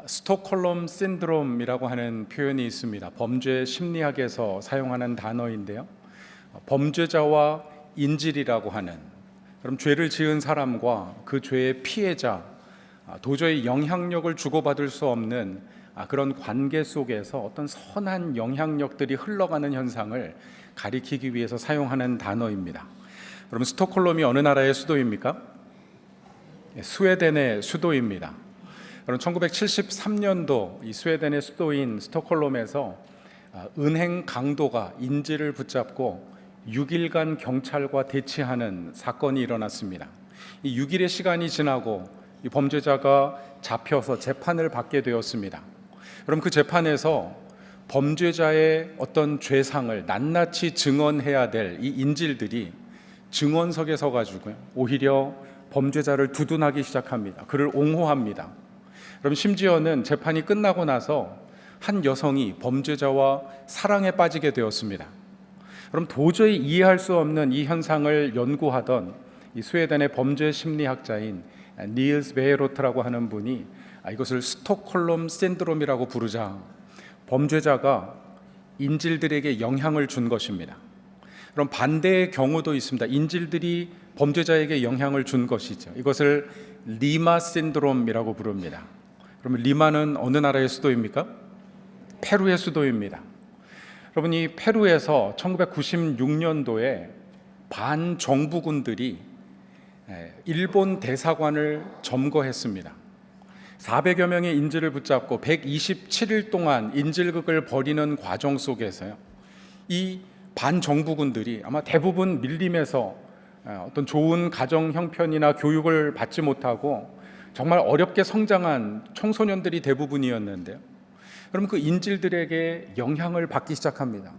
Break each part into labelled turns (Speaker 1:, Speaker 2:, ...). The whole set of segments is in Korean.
Speaker 1: 스톡홀름 신드롬이라고 하는 표현이 있습니다. 범죄 심리학에서 사용하는 단어인데요. 범죄자와 인질이라고 하는, 그럼 죄를 지은 사람과 그 죄의 피해자, 도저히 영향력을 주고받을 수 없는 그런 관계 속에서 어떤 선한 영향력들이 흘러가는 현상을 가리키기 위해서 사용하는 단어입니다. 그럼 스톡홀름이 어느 나라의 수도입니까? 스웨덴의 수도입니다. 그럼 1973년도 이 스웨덴의 수도인 스톡홀름에서 은행 강도가 인질을 붙잡고 6일간 경찰과 대치하는 사건이 일어났습니다. 이 6일의 시간이 지나고 이 범죄자가 잡혀서 재판을 받게 되었습니다. 그럼 그 재판에서 범죄자의 어떤 죄상을 낱낱이 증언해야 될 이 인질들이 증언석에 서가지고요, 오히려 범죄자를 두둔하기 시작합니다. 그를 옹호합니다. 그럼 심지어는 재판이 끝나고 나서 한 여성이 범죄자와 사랑에 빠지게 되었습니다. 그럼 도저히 이해할 수 없는 이 현상을 연구하던 이 스웨덴의 범죄 심리학자인 니일스 베헤로트라고 하는 분이 이것을 스톡홀름 신드롬이라고 부르자 범죄자가 인질들에게 영향을 준 것입니다. 그럼 반대의 경우도 있습니다. 인질들이 범죄자에게 영향을 준 것이죠. 이것을 리마 신드롬이라고 부릅니다. 그러면 리마는 어느 나라의 수도입니까? 페루의 수도입니다. 여러분, 이 페루에서 1996년도에 반정부군들이 일본 대사관을 점거했습니다. 400여 명의 인질을 붙잡고 127일 동안 인질극을 벌이는 과정 속에서요, 이 반정부군들이 아마 대부분 밀림에서 어떤 좋은 가정 형편이나 교육을 받지 못하고 정말 어렵게 성장한 청소년들이 대부분이었는데요, 그럼 그 인질들에게 영향을 받기 시작합니다.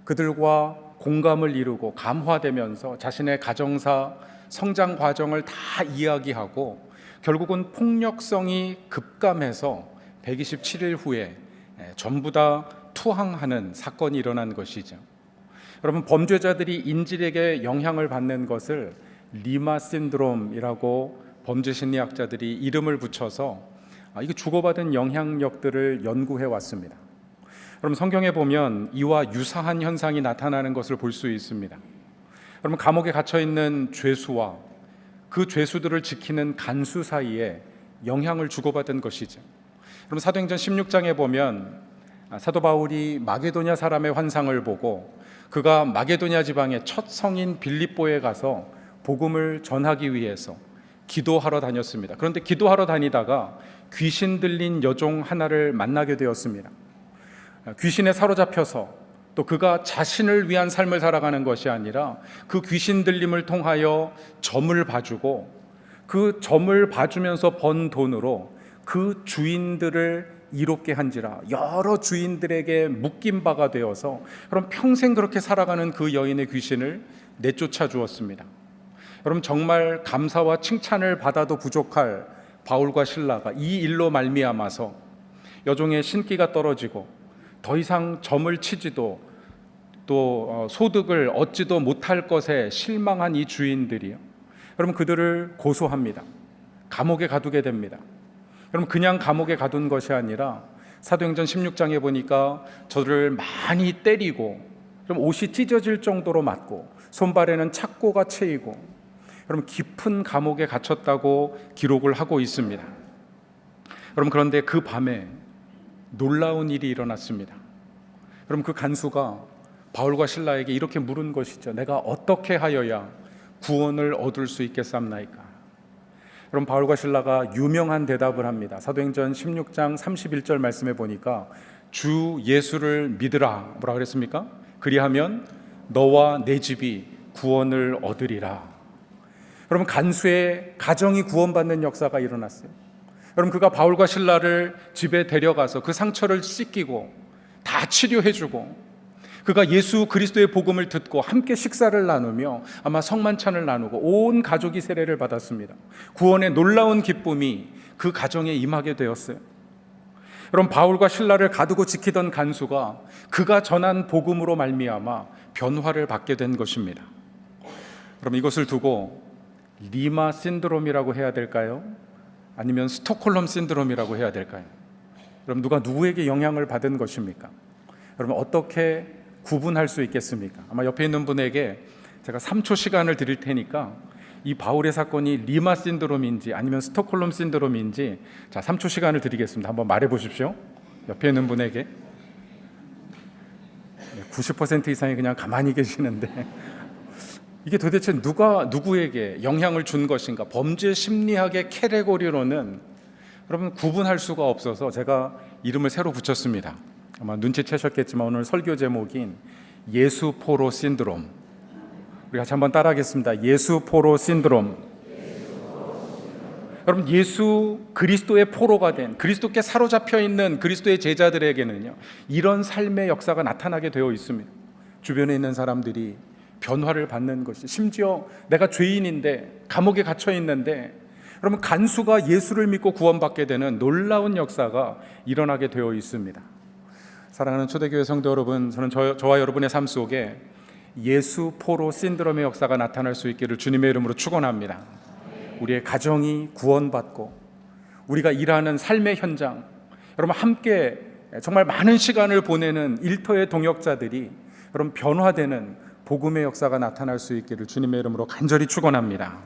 Speaker 1: 그들과 공감을 이루고 감화되면서 자신의 가정사, 성장 과정을 다 이야기하고 결국은 폭력성이 급감해서 127일 후에 전부 다 투항하는 사건이 일어난 것이죠. 여러분, 범죄자들이 인질에게 영향을 받는 것을 리마 신드롬이라고 범죄 심리학자들이 이름을 붙여서 이게 주고받은 영향력들을 연구해 왔습니다. 그럼 성경에 보면 이와 유사한 현상이 나타나는 것을 볼 수 있습니다. 그러면 감옥에 갇혀 있는 죄수와 그 죄수들을 지키는 간수 사이에 영향을 주고받은 것이죠. 그럼 사도행전 16장에 보면 사도 바울이 마게도냐 사람의 환상을 보고 그가 마게도냐 지방의 첫 성인 빌립보에 가서 복음을 전하기 위해서 기도하러 다녔습니다. 그런데 기도하러 다니다가 귀신 들린 여종 하나를 만나게 되었습니다. 귀신에 사로잡혀서 또 그가 자신을 위한 삶을 살아가는 것이 아니라 그 귀신 들림을 통하여 점을 봐주고 그 점을 봐주면서 번 돈으로 그 주인들을 이롭게 한지라 여러 주인들에게 묶인 바가 되어서 그럼 평생 그렇게 살아가는 그 여인의 귀신을 내쫓아 주었습니다. 여러분, 정말 감사와 칭찬을 받아도 부족할 바울과 실라가 이 일로 말미암아서 여종의 신기가 떨어지고 더 이상 점을 치지도 또 소득을 얻지도 못할 것에 실망한 이 주인들이요, 여러분, 그들을 고소합니다. 감옥에 가두게 됩니다. 그럼 그냥 감옥에 가둔 것이 아니라 사도행전 16장에 보니까 저들을 많이 때리고 그럼 옷이 찢어질 정도로 맞고 손발에는 착고가 채이고 여러분 깊은 감옥에 갇혔다고 기록을 하고 있습니다. 여러분, 그런데 그 밤에 놀라운 일이 일어났습니다. 그럼 그 간수가 바울과 실라에게 이렇게 물은 것이죠. 내가 어떻게 하여야 구원을 얻을 수 있겠사옵나이까? 그럼 바울과 실라가 유명한 대답을 합니다. 사도행전 16장 31절 말씀에 보니까 주 예수를 믿으라. 뭐라 그랬습니까? 그리하면 너와 내 집이 구원을 얻으리라. 여러분, 간수의 가정이 구원받는 역사가 일어났어요. 여러분, 그가 바울과 실라를 집에 데려가서 그 상처를 씻기고 다 치료해주고 그가 예수 그리스도의 복음을 듣고 함께 식사를 나누며 아마 성만찬을 나누고 온 가족이 세례를 받았습니다. 구원의 놀라운 기쁨이 그 가정에 임하게 되었어요. 여러분, 바울과 실라를 가두고 지키던 간수가 그가 전한 복음으로 말미암아 변화를 받게 된 것입니다. 그럼 이것을 두고 리마 신드롬이라고 해야 될까요? 아니면 스톡홀름 신드롬이라고 해야 될까요? 여러분, 누가 누구에게 영향을 받은 것입니까? 여러분, 어떻게 구분할 수 있겠습니까? 아마 옆에 있는 분에게 제가 3초 시간을 드릴 테니까 이 바울의 사건이 리마 신드롬인지 아니면 스톡홀름 신드롬인지, 자, 3초 시간을 드리겠습니다. 한번 말해 보십시오. 옆에 있는 분에게. 90% 이상이 그냥 가만히 계시는데 이게 도대체 누가 누구에게 영향을 준 것인가? 범죄 심리학의 캐테고리로는 여러분 구분할 수가 없어서 제가 이름을 새로 붙였습니다. 아마 눈치채셨겠지만 오늘 설교 제목인 예수 포로 신드롬. 우리 같이 한번 따라하겠습니다. 예수 포로 신드롬. 여러분, 예수 그리스도의 포로가 된, 그리스도께 사로잡혀 있는 그리스도의 제자들에게는요, 이런 삶의 역사가 나타나게 되어 있습니다. 주변에 있는 사람들이 변화를 받는 것이, 심지어 내가 죄인인데 감옥에 gat혀 있는데 여러분, 간수가 예수를 믿고 구원받게 되는 놀라운 역사가 일어나게 되어 있습니다. 사랑하는 초대교회 성도 여러분, 저는 저와 여러분의 삶 속에 예수 포로 신드롬의 역사가 나타날 수 있기를 주님의 이름으로 축원합니다. 우리의 가정이 구원받고 우리가 일하는 삶의 현장, 여러분 함께 정말 많은 시간을 보내는 일터의 동역자들이 여러분 변화되는 복음의 역사가 나타날 수 있기를 주님의 이름으로 간절히 축원합니다.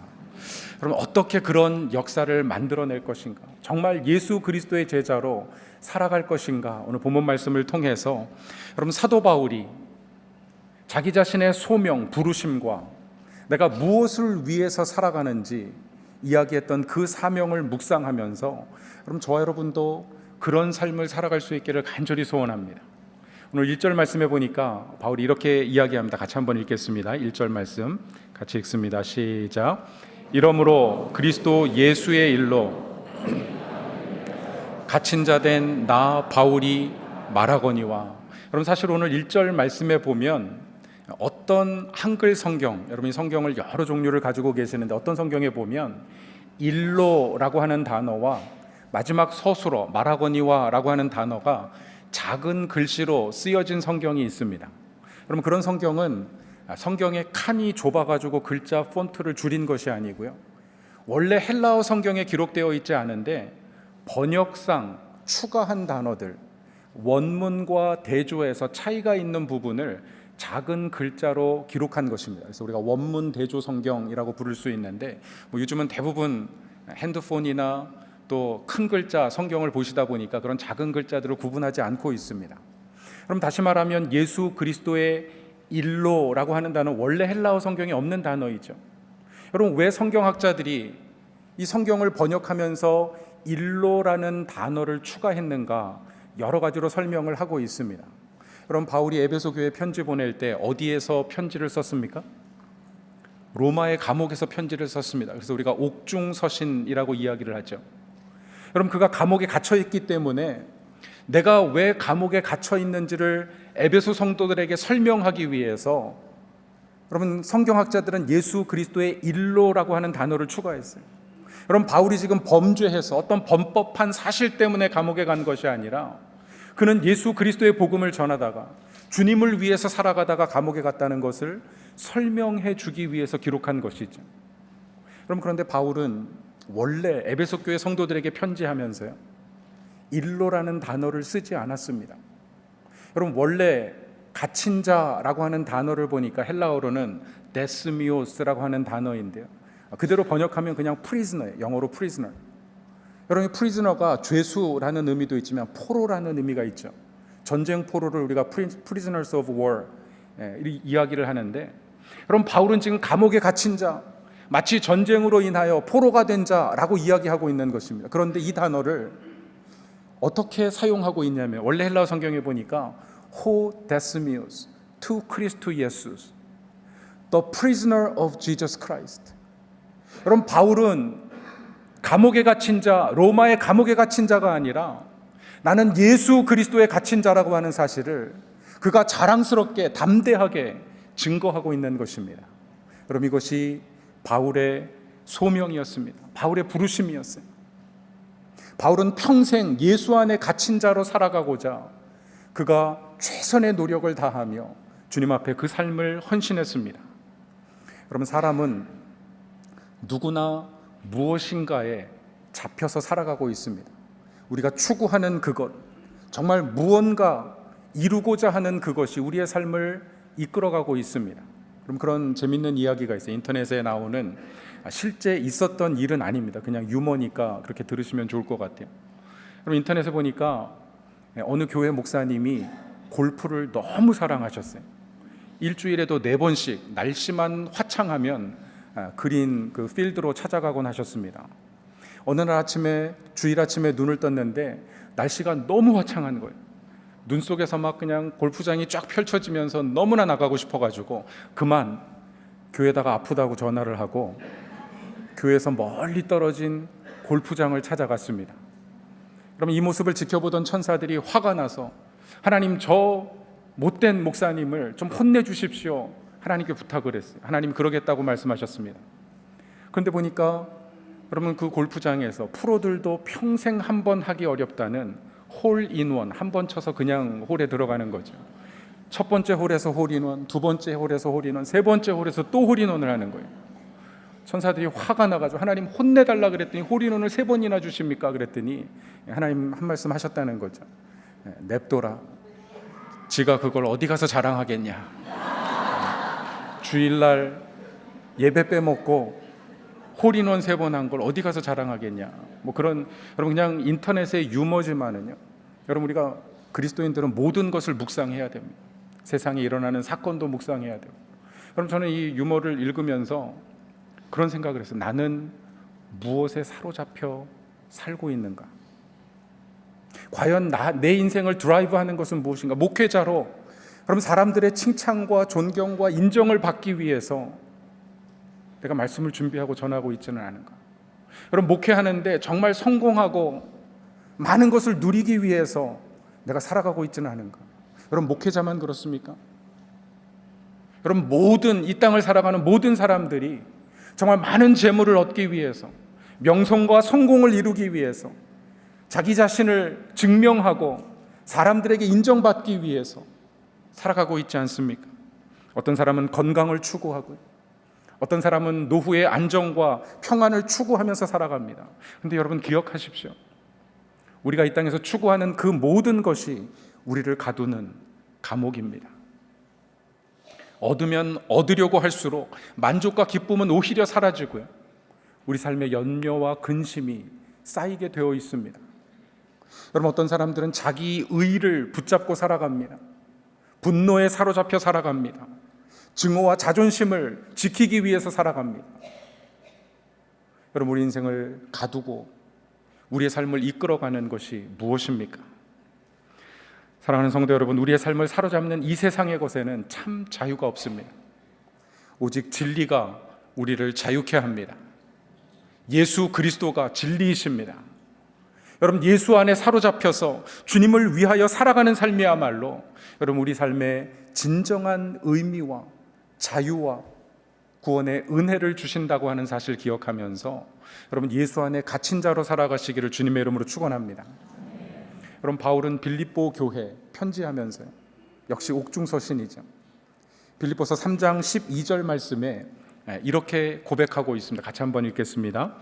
Speaker 1: 여러분, 어떻게 그런 역사를 만들어낼 것인가? 정말 예수 그리스도의 제자로 살아갈 것인가? 오늘 본문 말씀을 통해서 여러분, 사도 바울이 자기 자신의 소명, 부르심과 내가 무엇을 위해서 살아가는지 이야기했던 그 사명을 묵상하면서 여러분, 저와 여러분도 그런 삶을 살아갈 수 있기를 간절히 소원합니다. 오늘 1절 말씀해 보니까 바울이 이렇게 이야기합니다. 같이 한번 읽겠습니다. 1절 말씀 같이 읽습니다. 시작. 이러므로 그리스도 예수의 일로 갇힌 자 된 나 바울이 말하거니와. 여러분, 사실 오늘 1절 말씀에 보면 어떤 한글 성경, 여러분이 성경을 여러 종류를 가지고 계시는데 어떤 성경에 보면 일로라고 하는 단어와 마지막 서술어 말하거니와라고 하는 단어가 작은 글씨로 쓰여진 성경이 있습니다. 여러분, 그런 성경은 성경의 칸이 좁아가지고 글자 폰트를 줄인 것이 아니고요, 원래 헬라어 성경에 기록되어 있지 않은데 번역상 추가한 단어들, 원문과 대조에서 차이가 있는 부분을 작은 글자로 기록한 것입니다. 그래서 우리가 원문 대조 성경이라고 부를 수 있는데, 요즘은 대부분 핸드폰이나 또 큰 글자 성경을 보시다 보니까 그런 작은 글자들을 구분하지 않고 있습니다. 그럼 다시 말하면 예수 그리스도의 일로라고 하는 단어는 원래 헬라어 성경에 없는 단어이죠. 여러분, 왜 성경학자들이 이 성경을 번역하면서 일로라는 단어를 추가했는가? 여러 가지로 설명을 하고 있습니다. 여러분, 바울이 에베소 교회에 편지 보낼 때 어디에서 편지를 썼습니까? 로마의 감옥에서 편지를 썼습니다. 그래서 우리가 옥중서신이라고 이야기를 하죠. 여러분, 그가 감옥에 갇혀 있기 때문에 내가 왜 감옥에 갇혀 있는지를 에베소 성도들에게 설명하기 위해서 여러분, 성경학자들은 예수 그리스도의 일로라고 하는 단어를 추가했어요. 여러분, 바울이 지금 범죄해서 어떤 범법한 사실 때문에 감옥에 간 것이 아니라 그는 예수 그리스도의 복음을 전하다가 주님을 위해서 살아가다가 감옥에 갔다는 것을 설명해 주기 위해서 기록한 것이죠. 여러분, 그런데 바울은 원래 에베소 교회 성도들에게 편지하면서요, 일로라는 단어를 쓰지 않았습니다. 여러분, 원래 갇힌 자라고 하는 단어를 보니까 헬라어로는 데스미오스라고 하는 단어인데요, 그대로 번역하면 그냥 프리즈너예요. 영어로 프리즈너. 여러분, 프리즈너가 죄수라는 의미도 있지만 포로라는 의미가 있죠. 전쟁 포로를 우리가 prisoners of war 이야기를 하는데, 여러분, 바울은 지금 감옥에 갇힌 자, 마치 전쟁으로 인하여 포로가 된 자라고 이야기하고 있는 것입니다. 그런데 이 단어를 어떻게 사용하고 있냐면 원래 헬라어 성경에 보니까 ho desmios to Christo Jesus, the prisoner of Jesus Christ. 여러분, 바울은 감옥에 갇힌 자, 로마의 감옥에 갇힌 자가 아니라 나는 예수 그리스도에 갇힌 자라고 하는 사실을 그가 자랑스럽게 담대하게 증거하고 있는 것입니다. 여러분, 이것이 바울의 소명이었습니다. 바울의 부르심이었어요. 바울은 평생 예수 안에 갇힌 자로 살아가고자 그가 최선의 노력을 다하며 주님 앞에 그 삶을 헌신했습니다. 여러분, 사람은 누구나 무엇인가에 잡혀서 살아가고 있습니다. 우리가 추구하는 그것, 정말 무언가 이루고자 하는 그것이 우리의 삶을 이끌어가고 있습니다. 그럼 그런 재밌는 이야기가 있어요. 인터넷에 나오는, 실제 있었던 일은 아닙니다. 그냥 유머니까 그렇게 들으시면 좋을 것 같아요. 그럼 인터넷에 보니까 어느 교회 목사님이 골프를 너무 사랑하셨어요. 일주일에도 4번씩 날씨만 화창하면 그린 그 필드로 찾아가곤 하셨습니다. 어느 날 아침에, 주일 아침에 눈을 떴는데 날씨가 너무 화창한 거예요. 눈 속에서 막 그냥 골프장이 쫙 펼쳐지면서 너무나 나가고 싶어가지고 그만 교회에다가 아프다고 전화를 하고 교회에서 멀리 떨어진 골프장을 찾아갔습니다. 그럼 이 모습을 지켜보던 천사들이 화가 나서, 하나님, 저 못된 목사님을 좀 혼내주십시오, 하나님께 부탁을 했어요. 하나님 그러겠다고 말씀하셨습니다. 그런데 보니까 여러분, 그 골프장에서 프로들도 평생 한 번 하기 어렵다는 홀인원, 한 번 쳐서 그냥 홀에 들어가는 거죠. 첫 번째 홀에서 홀인원, 두 번째 홀에서 홀인원, 세 번째 홀에서 또 홀인원을 하는 거예요. 천사들이 화가 나가지고 하나님 혼내달라 그랬더니 홀인원을 3번이나 주십니까? 그랬더니 하나님 한 말씀 하셨다는 거죠. 냅둬라. 지가 그걸 어디 가서 자랑하겠냐. 주일날 예배 빼먹고 홀인원 3번 한 걸 어디 가서 자랑하겠냐. 뭐 그런, 여러분, 그냥 인터넷의 유머지만은요, 여러분, 우리가 그리스도인들은 모든 것을 묵상해야 됩니다. 세상에 일어나는 사건도 묵상해야 되고. 여러분, 저는 이 유머를 읽으면서 그런 생각을 했어요. 나는 무엇에 사로잡혀 살고 있는가? 과연 내 인생을 드라이브하는 것은 무엇인가? 목회자로, 그럼 사람들의 칭찬과 존경과 인정을 받기 위해서 내가 말씀을 준비하고 전하고 있지는 않은가? 여러분, 목회하는데 정말 성공하고 많은 것을 누리기 위해서 내가 살아가고 있지는 않은가? 여러분, 목회자만 그렇습니까? 여러분, 이 땅을 살아가는 모든 사람들이 정말 많은 재물을 얻기 위해서, 명성과 성공을 이루기 위해서, 자기 자신을 증명하고 사람들에게 인정받기 위해서 살아가고 있지 않습니까? 어떤 사람은 건강을 추구하고요, 어떤 사람은 노후의 안정과 평안을 추구하면서 살아갑니다. 그런데 여러분, 기억하십시오. 우리가 이 땅에서 추구하는 그 모든 것이 우리를 가두는 감옥입니다. 얻으면 얻으려고 할수록 만족과 기쁨은 오히려 사라지고요, 우리 삶에 염려와 근심이 쌓이게 되어 있습니다. 여러분, 어떤 사람들은 자기 의의를 붙잡고 살아갑니다. 분노에 사로잡혀 살아갑니다. 증오와 자존심을 지키기 위해서 살아갑니다. 여러분, 우리 인생을 가두고 우리의 삶을 이끌어가는 것이 무엇입니까? 사랑하는 성도 여러분, 우리의 삶을 사로잡는 이 세상의 것에는 참 자유가 없습니다. 오직 진리가 우리를 자유케 합니다. 예수 그리스도가 진리이십니다. 여러분, 예수 안에 사로잡혀서 주님을 위하여 살아가는 삶이야말로 여러분, 우리 삶에 진정한 의미와 자유와 구원의 은혜를 주신다고 하는 사실 기억하면서 여러분, 예수 안에 갇힌 자로 살아가시기를 주님의 이름으로 축원합니다. 여러분, 바울은 빌립보 교회 편지하면서요, 역시 옥중서신이죠. 빌립보서 3장 12절 말씀에 이렇게 고백하고 있습니다. 같이 한번 읽겠습니다.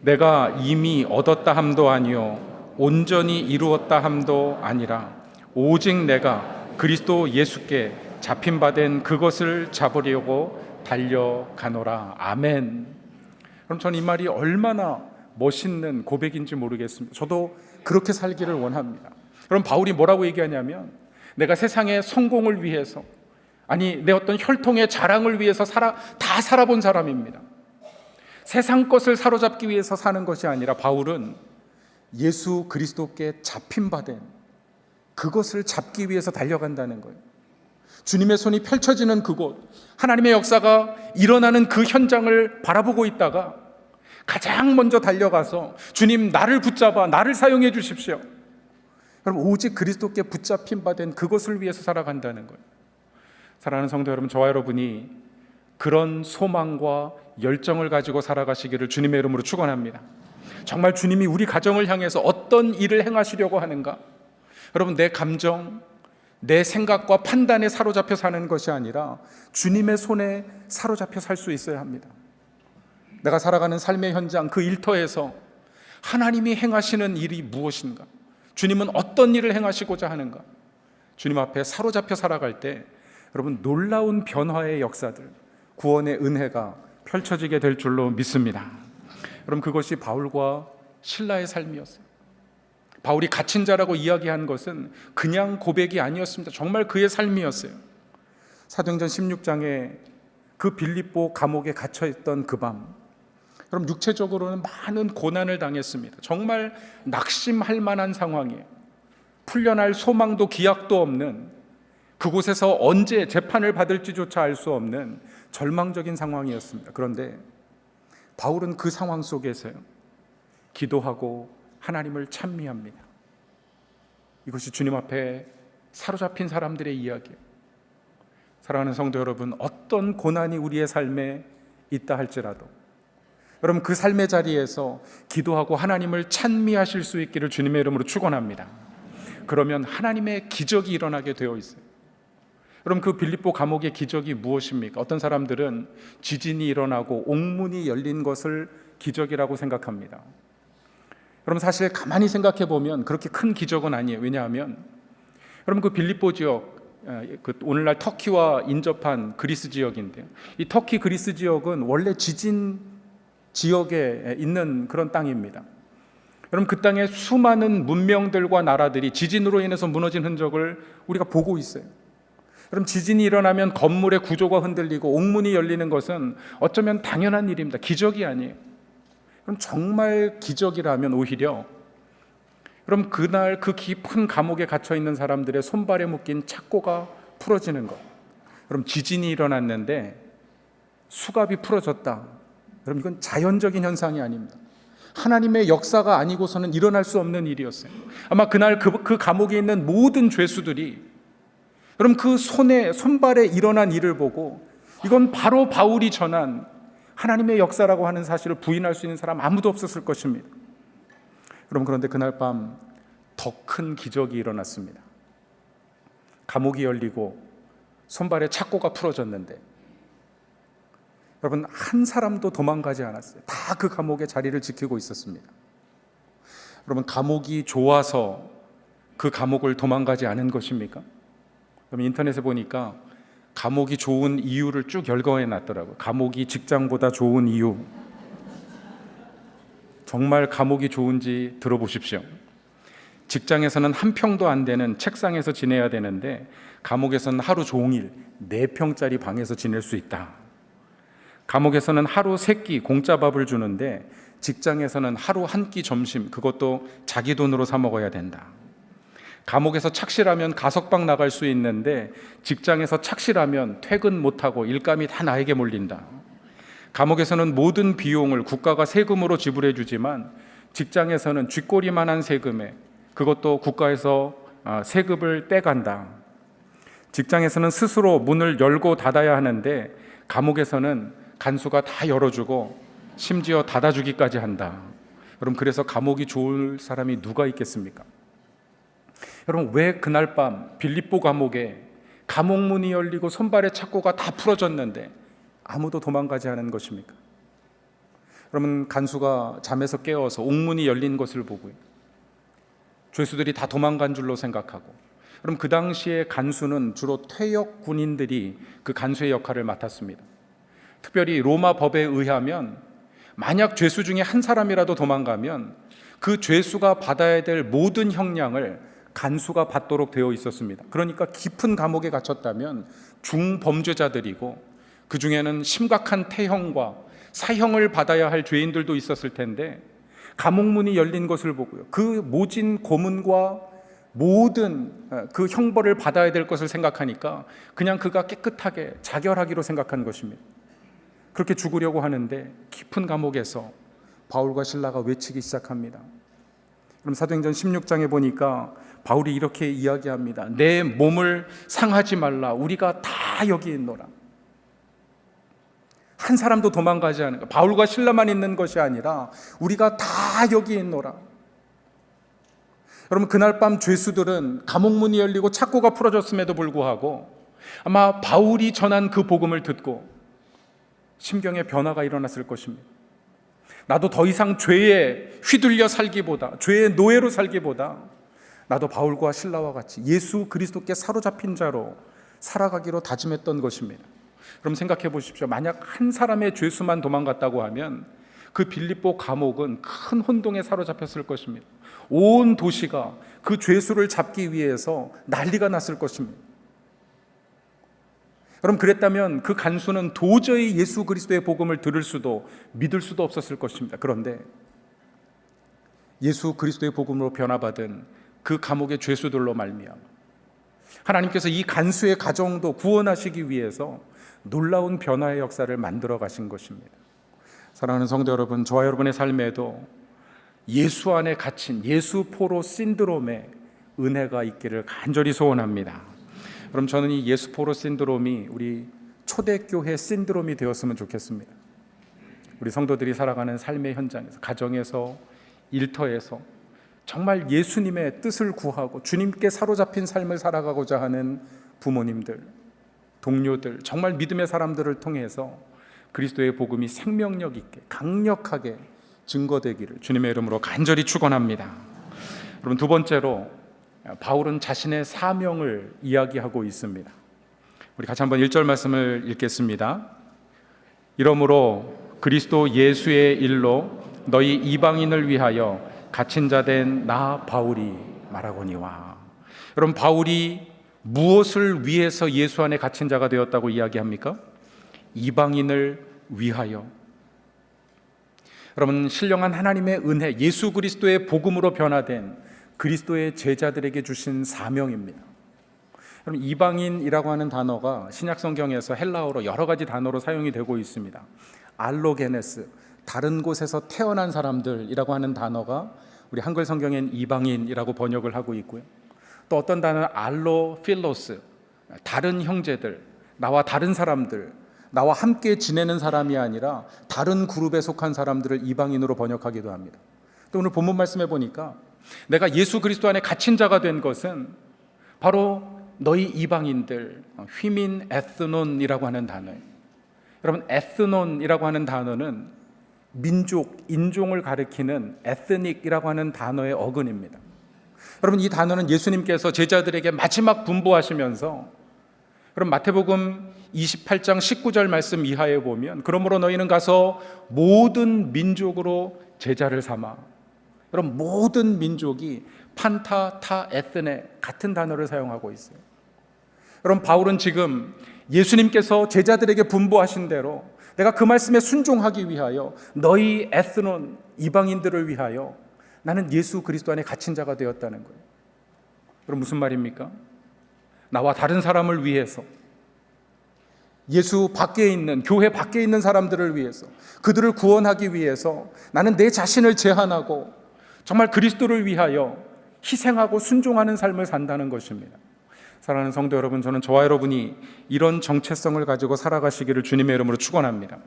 Speaker 1: 내가 이미 얻었다 함도 아니요 온전히 이루었다 함도 아니라 오직 내가 그리스도 예수께 잡힌 바 된 그것을 잡으려고 달려가노라. 아멘. 그럼 저는 이 말이 얼마나 멋있는 고백인지 모르겠습니다. 저도 그렇게 살기를 원합니다. 그럼 바울이 뭐라고 얘기하냐면, 내가 세상의 성공을 위해서, 아니 내 어떤 혈통의 자랑을 위해서 다 살아본 사람입니다. 세상 것을 사로잡기 위해서 사는 것이 아니라 바울은 예수 그리스도께 잡힌 바 된 그것을 잡기 위해서 달려간다는 거예요. 주님의 손이 펼쳐지는 그곳, 하나님의 역사가 일어나는 그 현장을 바라보고 있다가 가장 먼저 달려가서 주님, 나를 붙잡아 나를 사용해 주십시오. 여러분, 오직 그리스도께 붙잡힌 바 된 그것을 위해서 살아간다는 거예요. 사랑하는 성도 여러분, 저와 여러분이 그런 소망과 열정을 가지고 살아가시기를 주님의 이름으로 축원합니다. 정말 주님이 우리 가정을 향해서 어떤 일을 행하시려고 하는가? 여러분, 내 감정, 내 생각과 판단에 사로잡혀 사는 것이 아니라 주님의 손에 사로잡혀 살 수 있어야 합니다. 내가 살아가는 삶의 현장, 그 일터에서 하나님이 행하시는 일이 무엇인가? 주님은 어떤 일을 행하시고자 하는가? 주님 앞에 사로잡혀 살아갈 때 여러분 놀라운 변화의 역사들, 구원의 은혜가 펼쳐지게 될 줄로 믿습니다. 여러분 그것이 바울과 실라의 삶이었어요. 바울이 갇힌 자라고 이야기한 것은 그냥 고백이 아니었습니다. 정말 그의 삶이었어요. 사도행전 16장에 그 빌립보 감옥에 갇혀있던 그 밤, 그럼 육체적으로는 많은 고난을 당했습니다. 정말 낙심할 만한 상황이에요. 풀려날 소망도 기약도 없는, 그곳에서 언제 재판을 받을지조차 알 수 없는 절망적인 상황이었습니다. 그런데 바울은 그 상황 속에서요, 기도하고 하나님을 찬미합니다. 이것이 주님 앞에 사로잡힌 사람들의 이야기예요. 사랑하는 성도 여러분, 어떤 고난이 우리의 삶에 있다 할지라도 여러분 그 삶의 자리에서 기도하고 하나님을 찬미하실 수 있기를 주님의 이름으로 축원합니다. 그러면 하나님의 기적이 일어나게 되어 있어요. 여러분 그 빌립보 감옥의 기적이 무엇입니까? 어떤 사람들은 지진이 일어나고 옥문이 열린 것을 기적이라고 생각합니다. 여러분 사실 가만히 생각해 보면 그렇게 큰 기적은 아니에요. 왜냐하면 여러분 그 빌립보 지역, 그 오늘날 터키와 인접한 그리스 지역인데요, 이 터키 그리스 지역은 원래 지진 지역에 있는 그런 땅입니다. 여러분 그 땅에 수많은 문명들과 나라들이 지진으로 인해서 무너진 흔적을 우리가 보고 있어요. 그럼 지진이 일어나면 건물의 구조가 흔들리고 옥문이 열리는 것은 어쩌면 당연한 일입니다. 기적이 아니에요. 그럼 정말 기적이라면 오히려 그럼 그날 그 깊은 감옥에 갇혀 있는 사람들의 손발에 묶인 착고가 풀어지는 것. 그럼 지진이 일어났는데 수갑이 풀어졌다. 그럼 이건 자연적인 현상이 아닙니다. 하나님의 역사가 아니고서는 일어날 수 없는 일이었어요. 아마 그날 그 감옥에 있는 모든 죄수들이 그럼 그 손발에 일어난 일을 보고 이건 바로 바울이 전한 하나님의 역사라고 하는 사실을 부인할 수 있는 사람 아무도 없었을 것입니다. 그런데 그날 밤 더 큰 기적이 일어났습니다. 감옥이 열리고 손발에 착고가 풀어졌는데 여러분 한 사람도 도망가지 않았어요. 다 그 감옥의 자리를 지키고 있었습니다. 여러분 감옥이 좋아서 그 감옥을 도망가지 않은 것입니까? 여러분 인터넷에 보니까 감옥이 좋은 이유를 쭉 열거해 놨더라고요. 감옥이 직장보다 좋은 이유. 정말 감옥이 좋은지 들어보십시오. 직장에서는 한 평도 안 되는 책상에서 지내야 되는데 감옥에서는 하루 종일 4평짜리 방에서 지낼 수 있다. 감옥에서는 하루 3끼 공짜 밥을 주는데 직장에서는 하루 한 끼 점심, 그것도 자기 돈으로 사 먹어야 된다. 감옥에서 착실하면 가석방 나갈 수 있는데 직장에서 착실하면 퇴근 못하고 일감이 다 나에게 몰린다. 감옥에서는 모든 비용을 국가가 세금으로 지불해 주지만 직장에서는 쥐꼬리만한 세금에 그것도 국가에서 세금을 떼간다. 직장에서는 스스로 문을 열고 닫아야 하는데 감옥에서는 간수가 다 열어주고 심지어 닫아주기까지 한다. 여러분 그래서 감옥이 좋을 사람이 누가 있겠습니까? 여러분 왜 그날 밤 빌립보 감옥에 감옥문이 열리고 손발의 착고가 다 풀어졌는데 아무도 도망가지 않은 것입니까? 여러분 간수가 잠에서 깨어서 옥문이 열린 것을 보고요, 죄수들이 다 도망간 줄로 생각하고, 그럼 그 당시에 간수는 주로 퇴역 군인들이 그 간수의 역할을 맡았습니다. 특별히 로마 법에 의하면 만약 죄수 중에 한 사람이라도 도망가면 그 죄수가 받아야 될 모든 형량을 간수가 받도록 되어 있었습니다. 그러니까 깊은 감옥에 갇혔다면 중범죄자들이고 그 중에는 심각한 태형과 사형을 받아야 할 죄인들도 있었을 텐데 감옥문이 열린 것을 보고요, 그 모진 고문과 모든 그 형벌을 받아야 될 것을 생각하니까 그냥 그가 깨끗하게 자결하기로 생각한 것입니다. 그렇게 죽으려고 하는데 깊은 감옥에서 바울과 실라가 외치기 시작합니다. 그럼 사도행전 16장에 보니까 바울이 이렇게 이야기합니다. 내 몸을 상하지 말라. 우리가 다 여기 있노라. 한 사람도 도망가지 않은 것. 바울과 실라만 있는 것이 아니라 우리가 다 여기 있노라. 여러분 그날 밤 죄수들은 감옥문이 열리고 착고가 풀어졌음에도 불구하고 아마 바울이 전한 그 복음을 듣고 심경의 변화가 일어났을 것입니다. 나도 더 이상 죄에 휘둘려 살기보다, 죄의 노예로 살기보다 나도 바울과 실라와 같이 예수 그리스도께 사로잡힌 자로 살아가기로 다짐했던 것입니다. 그럼 생각해 보십시오. 만약 한 사람의 죄수만 도망갔다고 하면 그 빌립보 감옥은 큰 혼동에 사로잡혔을 것입니다. 온 도시가 그 죄수를 잡기 위해서 난리가 났을 것입니다. 그럼 그랬다면 그 간수는 도저히 예수 그리스도의 복음을 들을 수도 믿을 수도 없었을 것입니다. 그런데 예수 그리스도의 복음으로 변화받은 그 감옥의 죄수들로 말미암아 하나님께서 이 간수의 가정도 구원하시기 위해서 놀라운 변화의 역사를 만들어 가신 것입니다. 사랑하는 성도 여러분, 저와 여러분의 삶에도 예수 안에 갇힌 예수 포로 신드롬의 은혜가 있기를 간절히 소원합니다. 그럼 저는 이 예수 포로 신드롬이 우리 초대교회 신드롬이 되었으면 좋겠습니다. 우리 성도들이 살아가는 삶의 현장에서, 가정에서, 일터에서 정말 예수님의 뜻을 구하고 주님께 사로잡힌 삶을 살아가고자 하는 부모님들, 동료들, 정말 믿음의 사람들을 통해서 그리스도의 복음이 생명력 있게 강력하게 증거되기를 주님의 이름으로 간절히 축원합니다. 여러분, 두 번째로 바울은 자신의 사명을 이야기하고 있습니다. 우리 같이 한번 1절 말씀을 읽겠습니다. 이러므로 그리스도 예수의 일로 너희 이방인을 위하여 갇힌 자 된 나 바울이 말하거니와. 여러분, 바울이 무엇을 위해서 예수 안에 갇힌 자가 되었다고 이야기합니까? 이방인을 위하여. 여러분, 신령한 하나님의 은혜, 예수 그리스도의 복음으로 변화된 그리스도의 제자들에게 주신 사명입니다. 여러분, 이방인이라고 하는 단어가 신약 성경에서 헬라어로 여러 가지 단어로 사용이 되고 있습니다. 알로게네스, 다른 곳에서 태어난 사람들이라고 하는 단어가 우리 한글 성경엔 이방인이라고 번역을 하고 있고요. 또 어떤 단어는 알로필로스, 다른 형제들, 나와 다른 사람들, 나와 함께 지내는 사람이 아니라 다른 그룹에 속한 사람들을 이방인으로 번역하기도 합니다. 또 오늘 본문 말씀해 보니까 내가 예수 그리스도 안에 갇힌 자가 된 것은 바로 너희 이방인들, 휘민 에스논이라고 하는 단어예요. 여러분, 에스논이라고 하는 단어는 민족, 인종을 가리키는 에스닉이라고 하는 단어의 어근입니다. 여러분, 이 단어는 예수님께서 제자들에게 마지막 분부하시면서, 그럼 마태복음 28장 19절 말씀 이하에 보면 그러므로 너희는 가서 모든 민족으로 제자를 삼아. 여러분, 모든 민족이 판타 타 에스네 같은 단어를 사용하고 있어요. 여러분, 바울은 지금 예수님께서 제자들에게 분부하신 대로 내가 그 말씀에 순종하기 위하여 너희 에스논 이방인들을 위하여 나는 예수 그리스도 안에 갇힌 자가 되었다는 거예요. 그럼 무슨 말입니까? 나와 다른 사람을 위해서, 예수 밖에 있는, 교회 밖에 있는 사람들을 위해서, 그들을 구원하기 위해서 나는 내 자신을 제한하고 정말 그리스도를 위하여 희생하고 순종하는 삶을 산다는 것입니다. 사랑하는 성도 여러분, 저는 저와 여러분이 이런 정체성을 가지고 살아가시기를 주님의 이름으로 축원합니다.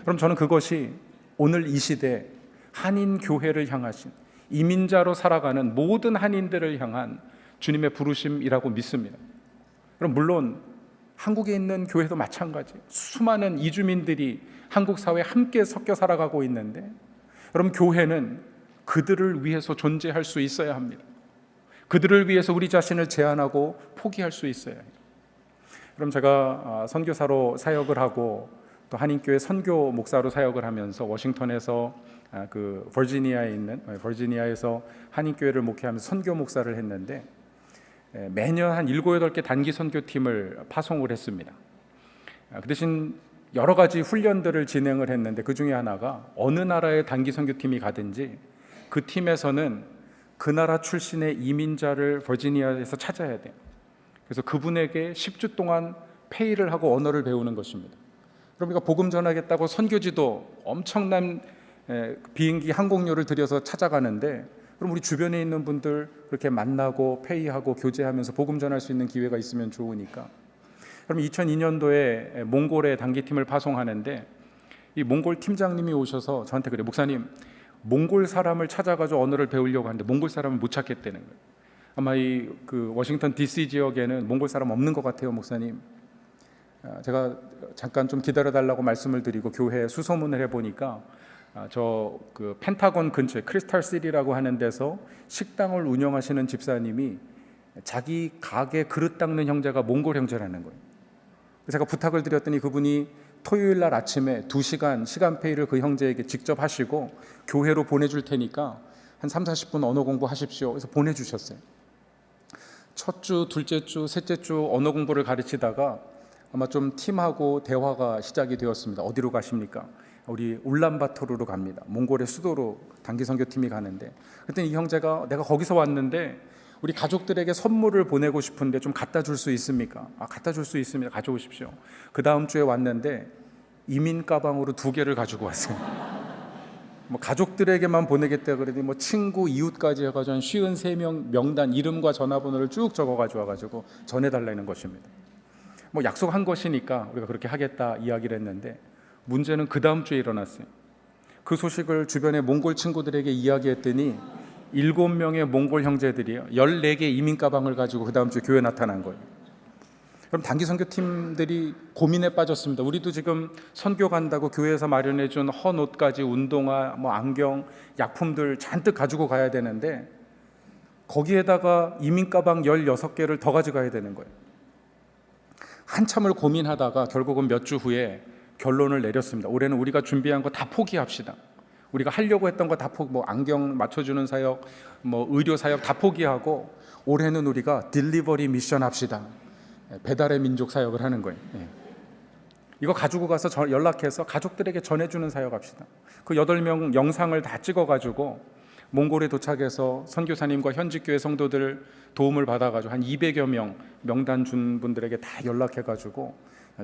Speaker 1: 그럼 저는 그것이 오늘 이 시대 한인 교회를 향하신, 이민자로 살아가는 모든 한인들을 향한 주님의 부르심이라고 믿습니다. 그럼 물론 한국에 있는 교회도 마찬가지, 수많은 이주민들이 한국 사회에 함께 섞여 살아가고 있는데, 그럼 교회는 그들을 위해서 존재할 수 있어야 합니다. 그들을 위해서 우리 자신을 제한하고 포기할 수 있어야 해요. 그럼 제가 선교사로 사역을 하고 또 한인교회 선교 목사로 사역을 하면서 워싱턴에서 그 버지니아에서 한인교회를 목회하면서 선교 목사를 했는데, 매년 한 7, 8개 단기 선교팀을 파송을 했습니다. 그 대신 여러 가지 훈련들을 진행을 했는데 그 중에 하나가 어느 나라의 단기 선교팀이 가든지 그 팀에서는 그 나라 출신의 이민자를 버지니아에서 찾아야 돼요. 그래서 그분에게 10주 동안 페이를 하고 언어를 배우는 것입니다. 그러니까 복음 전하겠다고 선교지도 엄청난 비행기 항공료를 들여서 찾아가는데, 그럼 우리 주변에 있는 분들 그렇게 만나고 페이하고 교제하면서 복음 전할 수 있는 기회가 있으면 좋으니까. 그럼 2002년도에 몽골에 단기팀을 파송하는데 이 몽골 팀장님이 오셔서 저한테 그래요. 목사님, 몽골 사람을 찾아가지고 언어를 배우려고 하는데 몽골 사람을 못 찾겠다는 거예요. 아마 그 워싱턴 DC 지역에는 몽골 사람 없는 것 같아요, 목사님. 제가 잠깐 좀 기다려달라고 말씀을 드리고 교회에 수소문을 해보니까 저 그 펜타곤 근처에 크리스탈 시티라고 하는 데서 식당을 운영하시는 집사님이 자기 가게 그릇 닦는 형제가 몽골 형제라는 거예요. 제가 부탁을 드렸더니 그분이 토요일 날 아침에 2시간 시간페이를 그 형제에게 직접 하시고 교회로 보내줄 테니까 한 30-40분 언어 공부하십시오. 그래서 보내주셨어요. 첫 주, 둘째 주, 셋째 주 언어 공부를 가르치다가 아마 좀 팀하고 대화가 시작이 되었습니다. 어디로 가십니까? 우리 울란바토르로 갑니다. 몽골의 수도로 단기 선교팀이 가는데, 그랬더니 이 형제가 내가 거기서 왔는데 우리 가족들에게 선물을 보내고 싶은데 좀 갖다 줄 수 있습니까? 갖다 줄 수 있습니다. 가져오십시오. 그 다음 주에 왔는데 이민 가방으로 2개를 가지고 왔어요. 뭐 가족들에게만 보내겠다 그러더니 뭐 친구, 이웃까지 해가지고 한 53명 명단 이름과 전화번호를 쭉 적어가지고 와가지고 전해달라는 것입니다. 뭐 약속한 것이니까 우리가 그렇게 하겠다 이야기를 했는데, 문제는 그 다음 주에 일어났어요. 그 소식을 주변의 몽골 친구들에게 이야기했더니 7명의 몽골 형제들이요 14개 이민 가방을 가지고 그 다음 주에 교회에 나타난 거예요. 그럼 단기 선교팀들이 고민에 빠졌습니다. 우리도 지금 선교 간다고 교회에서 마련해준 헌옷까지, 운동화, 뭐 안경, 약품들 잔뜩 가지고 가야 되는데 거기에다가 이민 가방 16개를 더 가져가야 되는 거예요. 한참을 고민하다가 결국은 몇 주 후에 결론을 내렸습니다. 올해는 우리가 준비한 거 다 포기합시다. 우리가 하려고 했던 거 다 뭐 안경 맞춰주는 사역, 뭐 의료 사역 다 포기하고 올해는 우리가 딜리버리 미션 합시다. 배달의 민족 사역을 하는 거예요. 이거 가지고 가서 연락해서 가족들에게 전해주는 사역 합시다. 그 8명 영상을 다 찍어가지고 몽골에 도착해서 선교사님과 현직교회 성도들 도움을 받아가지고 한 200여 명 명단 준 분들에게 다 연락해가지고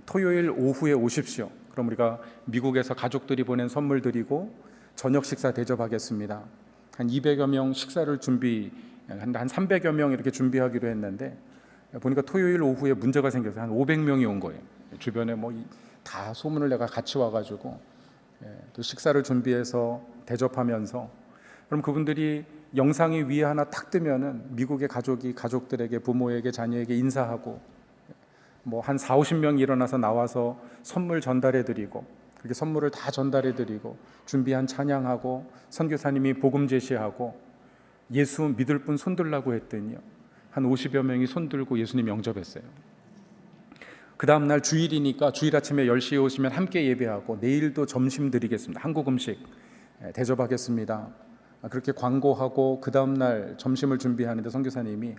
Speaker 1: 토요일 오후에 오십시오. 그럼 우리가 미국에서 가족들이 보낸 선물 드리고 저녁 식사 대접하겠습니다. 한 200여 명 식사를 한 300여 명 이렇게 준비하기로 했는데 보니까 토요일 오후에 문제가 생겨서 한 500명이 온 거예요. 주변에 뭐 다 소문을 내가 같이 와가지고 또 식사를 준비해서 대접하면서, 그럼 그분들이 영상이 위에 하나 탁 뜨면은 미국의 가족들에게, 부모에게, 자녀에게 인사하고 뭐 한 40-50명이 일어나서 나와서 선물 전달해드리고, 그렇게 선물을 다 전달해드리고 준비한 찬양하고 선교사님이 복음 제시하고 예수 믿을 분 손들라고 했더니요 한 50여 명이 손들고 예수님 영접했어요. 그 다음 날 주일이니까 주일 아침에 10시에 오시면 함께 예배하고 내일도 점심 드리겠습니다. 한국 음식 대접하겠습니다. 그렇게 광고하고 그 다음 날 점심을 준비하는데 선교사님이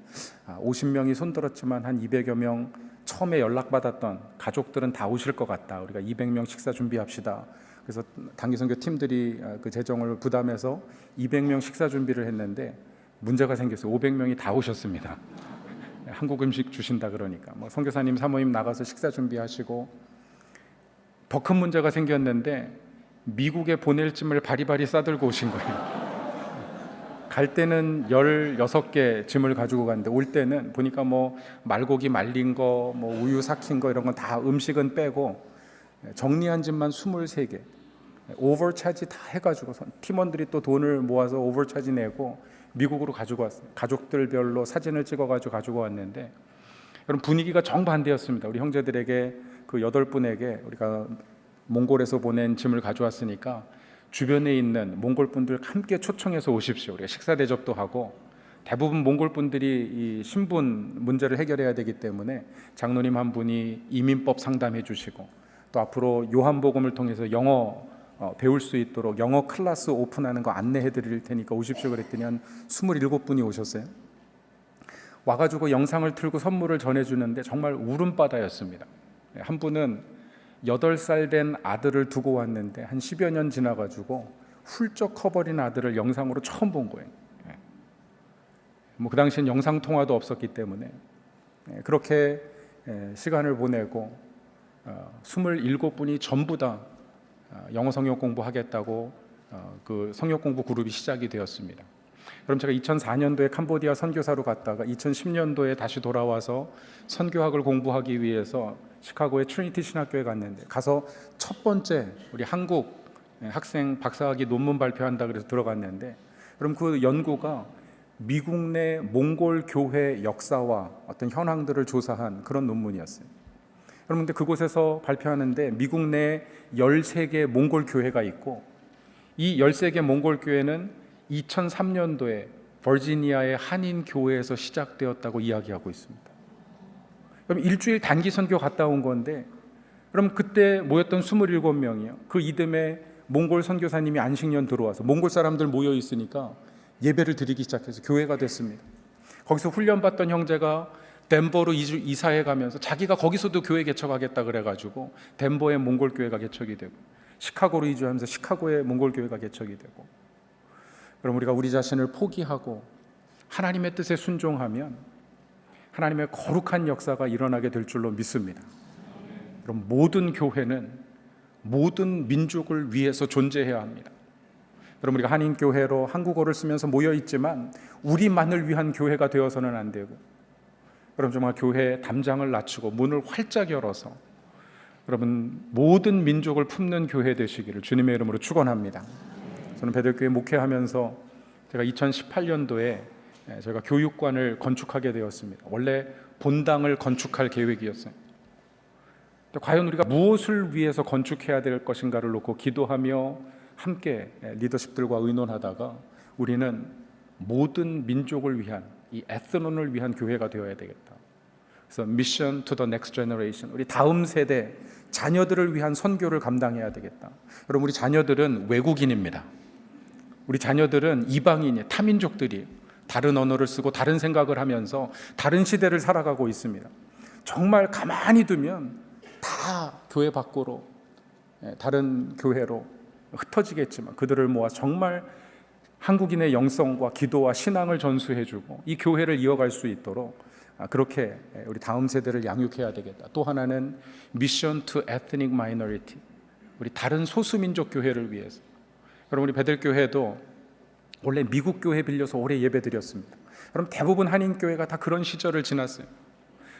Speaker 1: 50명이 손들었지만 한 200여 명 처음에 연락받았던 가족들은 다 오실 것 같다. 우리가 200명 식사 준비합시다. 그래서 단기 선교 팀들이 그 재정을 부담해서 200명 식사 준비를 했는데 문제가 생겼어요. 500명이 다 오셨습니다. 한국 음식 주신다 그러니까 뭐 선교사님 사모님 나가서 식사 준비하시고, 더 큰 문제가 생겼는데 미국에 보낼 짐을 바리바리 싸들고 오신 거예요. 갈 때는 16개 짐을 가지고 갔는데 올 때는 보니까 뭐 말고기 말린 거, 뭐 우유 삭힌 거 이런 건 다 음식은 빼고 정리한 짐만 23개. 오버차지 다 해가지고 팀원들이 또 돈을 모아서 오버차지 내고 미국으로 가지고 왔어요. 가족들별로 사진을 찍어가지고 가지고 왔는데, 그럼 분위기가 정반대였습니다. 우리 형제들에게 그 8분에게 우리가 몽골에서 보낸 짐을 가져왔으니까 주변에 있는 몽골 분들 함께 초청해서 오십시오. 우리가 식사 대접도 하고, 대부분 몽골 분들이 이 신분 문제를 해결해야 되기 때문에 장로님 한 분이 이민법 상담해 주시고, 또 앞으로 요한복음을 통해서 영어 배울 수 있도록 영어 클래스 오픈하는 거 안내해 드릴 테니까 오십시오 그랬더니 한 27분이 오셨어요. 와가지고 영상을 틀고 선물을 전해주는데 정말 울음바다였습니다. 한 분은 8살 된 아들을 두고 왔는데 한 10여 년 지나가지고 훌쩍 커버린 아들을 영상으로 처음 본 거예요. 뭐 그 당시엔 영상 통화도 없었기 때문에 그렇게 시간을 보내고 27분이 전부 다 영어 성역 공부하겠다고 그 성역 공부 그룹이 시작이 되었습니다. 그럼 제가 2004년도에 캄보디아 선교사로 갔다가 2010년도에 다시 돌아와서 선교학을 공부하기 위해서 시카고의 트리니티 신학교에 갔는데, 가서 첫 번째 우리 한국 학생 박사학위 논문 발표한다 그래서 들어갔는데, 그럼 그 연구가 미국 내 몽골 교회 역사와 어떤 현황들을 조사한 그런 논문이었어요. 그런데 그곳에서 발표하는데 미국 내 13개 몽골 교회가 있고 이 13개 몽골 교회는 2003년도에 버지니아의 한인 교회에서 시작되었다고 이야기하고 있습니다. 그럼 일주일 단기 선교 갔다 온 건데, 그럼 그때 모였던 27명이요. 그 이듬해 몽골 선교사님이 안식년 들어와서 몽골 사람들 모여 있으니까 예배를 드리기 시작해서 교회가 됐습니다. 거기서 훈련받던 형제가 덴버로 이사해 가면서 자기가 거기서도 교회 개척하겠다 그래가지고 덴버의 몽골 교회가 개척이 되고, 시카고로 이주하면서 시카고의 몽골 교회가 개척이 되고. 그럼 우리가 우리 자신을 포기하고 하나님의 뜻에 순종하면 하나님의 거룩한 역사가 일어나게 될 줄로 믿습니다. 그럼 모든 교회는 모든 민족을 위해서 존재해야 합니다. 그럼 우리가 한인교회로 한국어를 쓰면서 모여 있지만 우리만을 위한 교회가 되어서는 안 되고, 그럼 정말 교회 담장을 낮추고 문을 활짝 열어서 여러분 모든 민족을 품는 교회 되시기를 주님의 이름으로 축원합니다. 저는 베들교회 목회하면서 제가 2018년도에 저희가 교육관을 건축하게 되었습니다. 원래 본당을 건축할 계획이었어요. 과연 우리가 무엇을 위해서 건축해야 될 것인가를 놓고 기도하며 함께 리더십들과 의논하다가 우리는 모든 민족을 위한, 이 에스논을 위한 교회가 되어야 되겠다. 그래서 Mission to the Next Generation, 우리 다음 세대 자녀들을 위한 선교를 감당해야 되겠다. 여러분, 우리 자녀들은 외국인입니다. 우리 자녀들은 이방인이, 타민족들이 다른 언어를 쓰고 다른 생각을 하면서 다른 시대를 살아가고 있습니다. 정말 가만히 두면 다 교회 밖으로, 다른 교회로 흩어지겠지만 그들을 모아 정말 한국인의 영성과 기도와 신앙을 전수해주고 이 교회를 이어갈 수 있도록 그렇게 우리 다음 세대를 양육해야 되겠다. 또 하나는 Mission to Ethnic Minority, 우리 다른 소수민족 교회를 위해서. 그럼 우리 베들교회도 원래 미국 교회 빌려서 오래 예배드렸습니다. 그럼 대부분 한인교회가 다 그런 시절을 지났어요.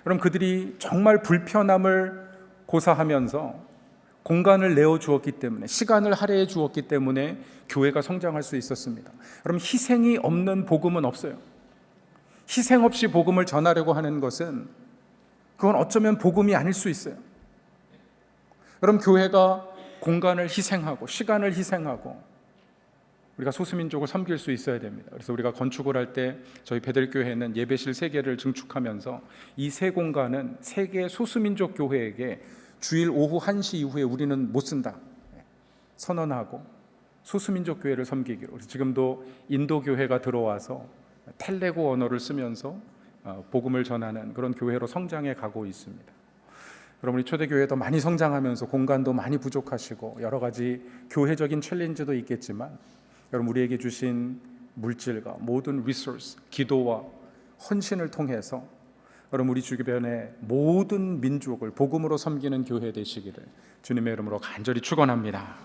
Speaker 1: 그럼 그들이 정말 불편함을 고사하면서 공간을 내어주었기 때문에, 시간을 할애해 주었기 때문에 교회가 성장할 수 있었습니다. 그럼 희생이 없는 복음은 없어요. 희생 없이 복음을 전하려고 하는 것은 그건 어쩌면 복음이 아닐 수 있어요. 그럼 교회가 공간을 희생하고 시간을 희생하고 우리가 소수민족을 섬길 수 있어야 됩니다. 그래서 우리가 건축을 할 때 저희 베들교회는 예배실 3개를 증축하면서 이 세 공간은 3개 소수민족 교회에게 주일 오후 1시 이후에 우리는 못 쓴다 선언하고 소수민족 교회를 섬기기로. 지금도 인도 교회가 들어와서 텔레고 언어를 쓰면서 복음을 전하는 그런 교회로 성장해 가고 있습니다. 그럼 우리 초대교회도 많이 성장하면서 공간도 많이 부족하시고 여러 가지 교회적인 챌린지도 있겠지만, 여러분 우리에게 주신 물질과 모든 리소스, 기도와 헌신을 통해서 여러분 우리 주변의 모든 민족을 복음으로 섬기는 교회 되시기를 주님의 이름으로 간절히 축원합니다.